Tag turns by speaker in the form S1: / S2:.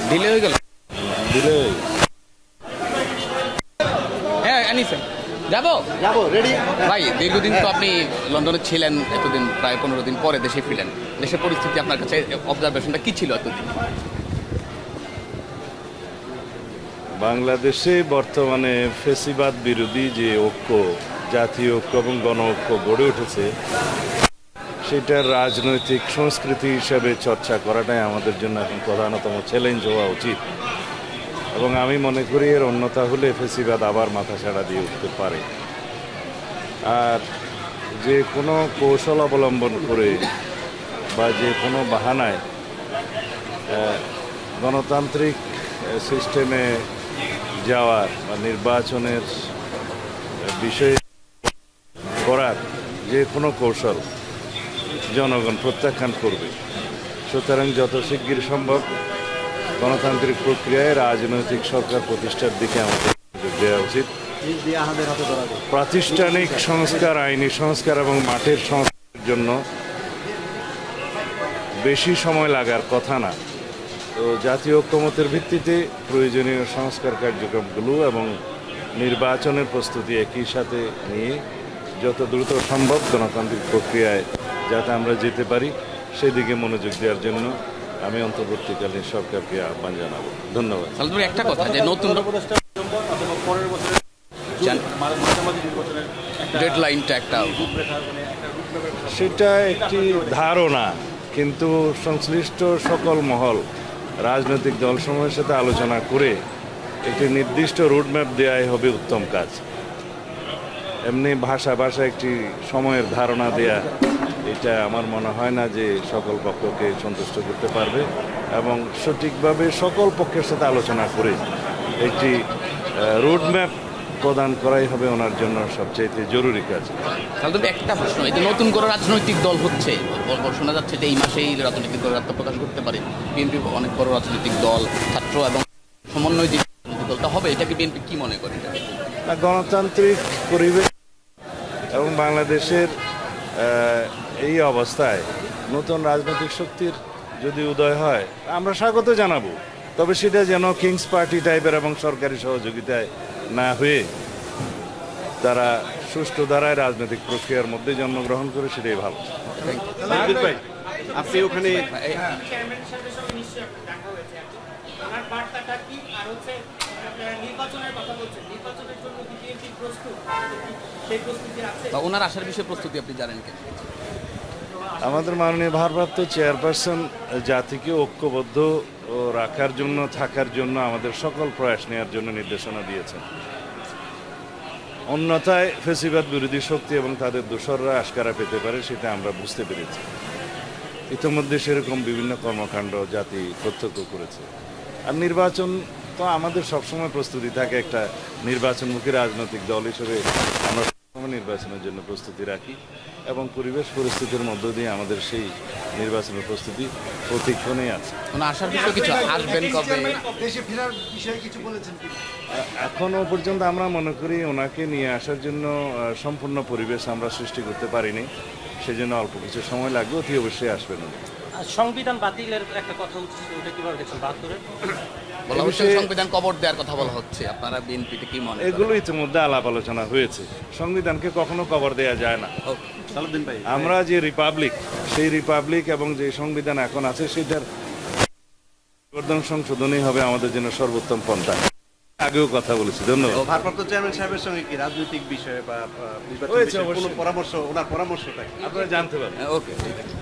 S1: Delay হয়ে গেল।
S2: দিলে
S1: হ্যাঁ আনিসেন যাবো
S3: যাবো রেডি।
S1: ভাই, দীর্ঘদিন তো আপনি লন্ডনে ছিলেন, এতদিন প্রায় 15 দিন পরে দেশে ফিরলেন। দেশের পরিস্থিতি আপনার কাছে অবজারভেশনটা কি ছিল এতদিন?
S2: বাংলাদেশে বর্তমানে ফেসিবাদ বিরোধী যে ঐক্য, জাতীয় ঐক্য এবং গণ ঐক্য গড়ে উঠেছে, সেটার রাজনৈতিক সংস্কৃতি হিসাবে চর্চা করাটাই আমাদের জন্য এখন প্রধানতম চ্যালেঞ্জ হওয়া উচিত। এবং আমি মনে করি এর অন্যথা হলে ফেসিবাদ আবার মাথাছাড়া দিয়ে উঠতে পারে। আর যে কোনো কৌশল অবলম্বন করে বা যে কোনো বাহানায় গণতান্ত্রিক সিস্টেমে যাওয়ার বা নির্বাচনের বিষয়ে করার যে কোনো কৌশল জনগণ প্রত্যাখ্যান করবে। সুতরাং যত শিগগির সম্ভব গণতান্ত্রিক প্রক্রিয়ায় রাজনৈতিক সরকার প্রতিষ্ঠার দিকে আমাদের মনোযোগ দেওয়া উচিত। প্রাতিষ্ঠানিক সংস্কার, আইনি সংস্কার এবং মাঠের সংস্কারের জন্য বেশি সময় লাগার কথা না। তো জাতীয় ঐক্যমতের ভিত্তিতে প্রয়োজনীয় সংস্কার কার্যক্রমগুলো এবং নির্বাচনের প্রস্তুতি একই সাথে নিয়ে যত দ্রুত সম্ভব গণতান্ত্রিক প্রক্রিয়ায় যাতে আমরা যেতে পারি সেদিকে মনোযোগ দেওয়ার জন্য আমি অন্তর্বর্তীকালীন সরকারকে আহ্বান জানাবো। ধন্যবাদ।
S1: একটা কথা, যে নতুন ডেডলাইনটা একটা
S2: সেটা একটি ধারণা, কিন্তু সংশ্লিষ্ট সকল মহল রাজনৈতিক দলসমূহের সাথে আলোচনা করে একটি নির্দিষ্ট রুটম্যাপ দেওয়াই হবে উত্তম কাজ। এমনি ভাষা একটি সময়ের ধারণা দেয়া, এটা আমার মনে হয় না যে সকল পক্ষকে সন্তুষ্ট করতে পারবে। এবং সঠিকভাবে সকল পক্ষের সাথে আলোচনা করে একটি রুটম্যাপ প্রদান করাই হবে ওনার জন্য সবচেয়ে জরুরি কাজ।
S1: তাহলে একটা প্রশ্ন, এই যে নতুন করে রাজনৈতিক দল হচ্ছে, শোনা যাচ্ছে যে এই মাসেই রাজনৈতিক দল আত্মপ্রকাশ করতে পারে। বিএনপি অনেক বড় রাজনৈতিক দল, ছাত্র এবং সমন্বয় যে রাজনৈতিক দলটা হবে, এটাকে বিএনপি কি মনে করে?
S2: গণতান্ত্রিক পরিবেশ এবং বাংলাদেশের এই অবস্থায় নতুন রাজনৈতিক শক্তির যদি উদয় হয় আমরা স্বাগত জানাবো। তবে সেটা যেন কিংস পার্টি টাইপের এবং সরকারি সহযোগিতায় না হয়ে তারা সুষ্ঠু ধারায় রাজনৈতিক প্রক্রিয়ার মধ্যে জন্মগ্রহণ করে, সেটাই ভালো।
S3: আপনি ওখানে
S1: ওনার আসার বিষয়ে প্রস্তুতি আপনি জানেন কেন?
S2: আমাদের মাননীয় ভারপ্রাপ্ত চেয়ারপারসন জাতিকে ঐক্যবদ্ধ রাখার জন্য, থাকার জন্য আমাদের সকল প্রয়াস নেওয়ার জন্য নির্দেশনা দিয়েছেন। অন্যথায় ফেসিবাদ বিরোধী শক্তি এবং তাদের দোসররা আশকারা পেতে পারে, সেটা আমরা বুঝতে পেরেছি। ইতিমধ্যে সেরকম বিভিন্ন কর্মকাণ্ড জাতি প্রত্যক্ষ করেছে। আর নির্বাচন তো আমাদের সবসময় প্রস্তুতি থাকে, একটা নির্বাচনমুখী রাজনৈতিক দল হিসেবে আমরা সবসময় নির্বাচনের জন্য প্রস্তুতি রাখি এবং পরিবেশ পরিস্থিতির মধ্য দিয়ে আমাদের সেই নির্বাচনের প্রস্তুতি প্রতিক্ষণেই আছে।
S1: আসার বিষয়ে কিছু আসবেন কবে?
S3: দেশে ফেরার বিষয়ে কিছু বলেছেন কি?
S2: এখনো পর্যন্ত আমরা মনে করি ওনাকে নিয়ে আসার জন্য সম্পূর্ণ পরিবেশ আমরা সৃষ্টি করতে পারিনি, সেজন্য অল্প কিছু সময় লাগবে। অতি অবশ্যই আসবেন উনি।
S4: সংবিধান বাতিলের একটা কথা হচ্ছে, ওটা কিভাবে দেখছেন? 72-এর
S1: বলা হচ্ছে সংবিধান কবর দেওয়ার কথা বলা হচ্ছে, আপনারা বিএনপিতে কি মনে করেন?
S2: এগুলো ইতিমধ্যে আলাপ আলোচনা হয়েছে। সংবিধানকে কখনো কবর দেওয়া যায় না। আমরা যে রিপাবলিক, সেই রিপাবলিক এবং যে সংবিধান এখন আছে সেটার সংশোধনই হবে আমাদের জন্য সর্বোত্তম পন্থা। আগেও কথা বলেছি। ধন্যবাদ।
S3: ভারপ্রাপ্ত চেয়ারম্যান সাহেবের সঙ্গে কি রাজনৈতিক বিষয়ে বা
S2: হয়েছে অবশ্যই
S3: কোনো পরামর্শ, ওনার পরামর্শটা
S2: আপনারা জানতে পারবেন।
S1: ওকে, ঠিক আছে।